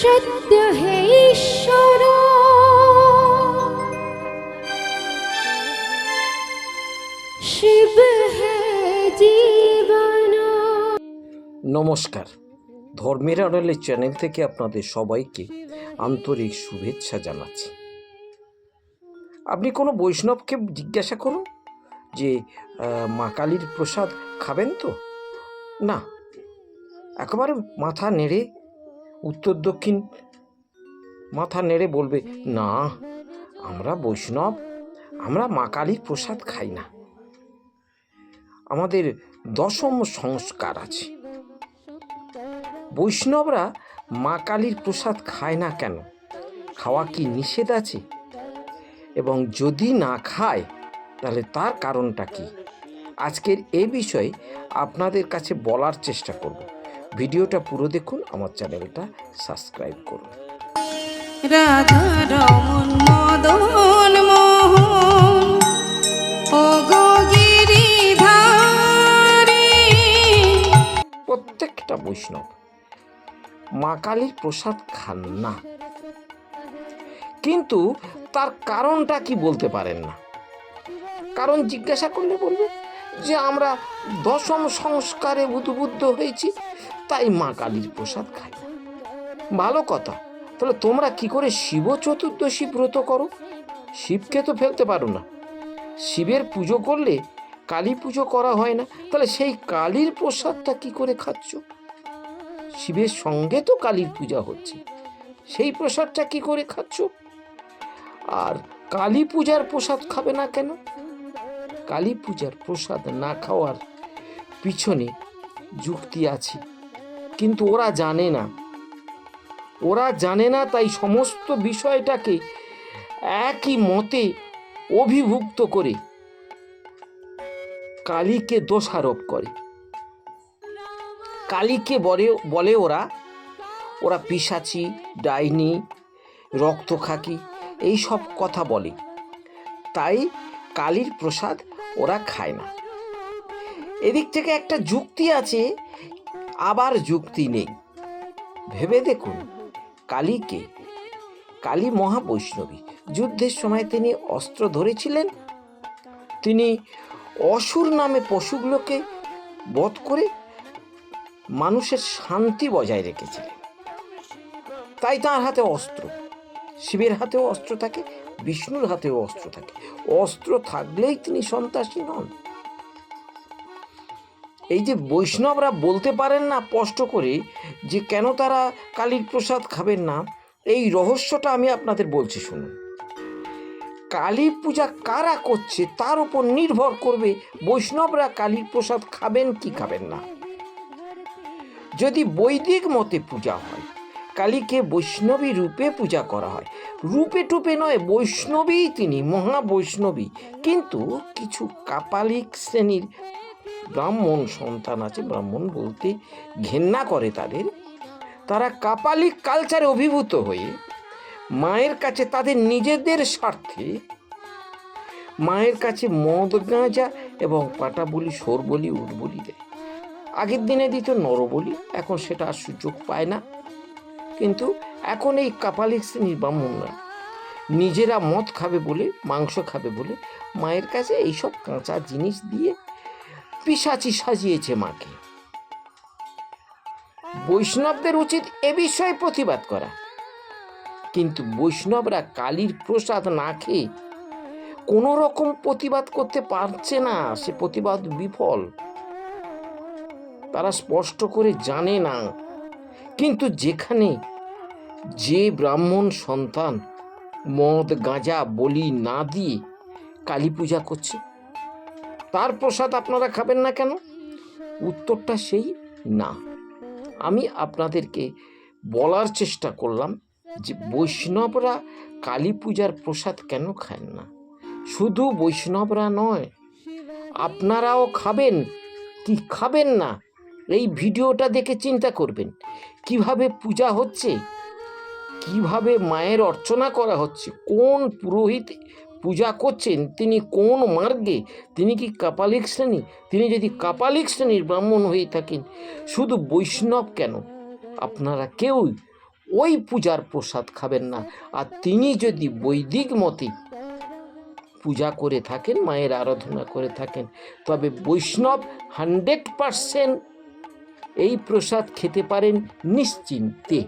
सत्य है ईश्वर शिव है जीवन। নমস্কার, ধর্মের আড়ালে চ্যানেল থেকে আপনাদের সবাইকে আন্তরিক শুভেচ্ছা জানাচ্ছি। আপনি কোনো বৈষ্ণবকে জিজ্ঞাসা করুন যে মা কালীর প্রসাদ খাবেন তো? না, একেবারে মাথা নেড়ে উত্তর দক্ষিণ মাথা নেড়ে বলবে, না আমরা বৈষ্ণব, আমরা মা কালীর প্রসাদ খাই না। আমাদের দশম সংস্কার আছে। বৈষ্ণবরা মা কালীর প্রসাদ খায় না কেন? খাওয়া কি নিষেধ আছে? এবং যদি না খায় তাহলে তার কারণটা কি? আজকের এই বিষয়ে আপনাদের কাছে বলার চেষ্টা করব। ভিডিওটা পুরো দেখুন, আমার চ্যানেলটা সাবস্ক্রাইব করুন। রাধা রমন মদন মোহন ও গো গিরিধারী। প্রত্যেকটা বৈষ্ণব মা কালীর প্রসাদ খান না, কিন্তু তার কারণটা কি বলতে পারেন না। কারণ জিজ্ঞাসা করলে বলবে যে আমরা দশম সংস্কারে উদ্বুদ্ধ হয়েছি, তাই মা কালীর প্রসাদ খাই না। ভালো কথা, তাহলে তোমরা কি করে শিব চতুর্দশী ব্রত করো? শিবকে তো ফেলতে পারো না। শিবের পুজো করলে কালী পুজো করা হয় না, তাহলে সেই কালীর প্রসাদটা কি করে খাচ্ছ? শিবের সঙ্গে তো কালীর পূজা হচ্ছে, সেই প্রসাদটা কি করে খাচ্ছ? আর কালী পূজার প্রসাদ খাবে না কেন? কালী পূজার প্রসাদ না খাওয়ার পিছনে যুক্তি আছে, কিন্তু ওরা জানে না, তাই সমস্ত বিষয়টাকে একই মতে অভিভুক্ত করে কালীকে দোষারোপ করে। কালীকে বলে ওরা পিশাচি, ডাইনি, রক্তখাকি, এই সব কথা বলে, তাই কালীর প্রসাদ ওরা খায় না। এদিক থেকে একটা যুক্তি আছে, আবার যুক্তি নেই। ভেবে দেখুন, কালী মহাবৈষ্ণবী। যুদ্ধের সময় তিনি অস্ত্র ধরেছিলেন, তিনি অসুর নামে পশুগুলোকে বধ করে মানুষের শান্তি বজায় রেখেছিলেন। তাই তাঁর হাতে অস্ত্র, শিবের হাতেও অস্ত্র থাকে, বিষ্ণুর হাতেও অস্ত্র থাকে। অস্ত্র থাকলেই তিনি সন্ত্রাসী নন। এই যে বৈষ্ণবরা বলতে পারেন না স্পষ্ট করে যে কেন তারা কালীর প্রসাদ খাবেন না, এই রহস্যটা আমি আপনাদের বলছি, শুনুন। কালী পূজা কারা করছে তার উপর নির্ভর করবে বৈষ্ণবরা কালীর প্রসাদ খাবেন কি খাবেন না। যদি বৈদিক মতে পূজা হয়, কালীকে বৈষ্ণবী রূপে পূজা করা হয়, রূপে টুপে নয়, বৈষ্ণবী তিনি, মহাবৈষ্ণবী। কিন্তু কিছু কাপালিক শ্রেণীর ব্রাহ্মণ সন্তান আছে, ব্রাহ্মণ বলতে ঘেন্না করে তারা কাপালিক কালচারে অভিভূত হয়ে মায়ের কাছে তাদের নিজেদের স্বার্থে মায়ের কাছে মদ গাঁজা এবং পাটা বলি, সোর বলি, উট বলি দেয়। আগের দিনে দিত নরবলি, এখন সেটা আর সুযোগ পায় না। কিন্তু এখন এই কাপালিক শ্রেণীর ব্রাহ্মণরা নিজেরা মদ খাবে বলে, মাংস খাবে বলে মায়ের কাছে এইসব কাঁচা জিনিস দিয়ে পিশাচি সাজিয়েছে মাকে। বৈষ্ণবদের উচিত এ বিষয়ে প্রতিবাদ করা, কিন্তু বৈষ্ণবরা কালীর প্রসাদ না খেয়ে কোনো রকম প্রতিবাদ করতে পারছে না, সে প্রতিবাদ বিফল। তারা স্পষ্ট করে জানে না। কিন্তু যেখানে যে ব্রাহ্মণ সন্তান মদ গাঁজা বলি না দিয়ে কালী পূজা করছে, তার প্রসাদ আপনারা খাবেন না কেন? উত্তরটা সেই না। আমি আপনাদেরকে বলার চেষ্টা করলাম যে বৈষ্ণবরা কালী পূজার প্রসাদ কেন খান না। শুধু বৈষ্ণবরা নয়, আপনারাও খাবেন কি খাবেন না, এই ভিডিওটা দেখে চিন্তা করবেন। কিভাবে পূজা হচ্ছে, কিভাবে মায়ের অর্চনা করা হচ্ছে, কোন পুরোহিত পূজা করছেন, তিনি কোন মার্গে, তিনি কি কাপালিক শ্রেণী? তিনি যদি কাপালিক শ্রেণীর ব্রাহ্মণ হয়ে থাকেন, শুধু বৈষ্ণব কেন, আপনারা কেউই ওই পূজার প্রসাদ খাবেন না। আর তিনি যদি বৈদিক মতে পূজা করে থাকেন, মায়ের আরাধনা করে থাকেন, তবে বৈষ্ণব 100% এই প্রসাদ খেতে পারেন নিশ্চিন্তে।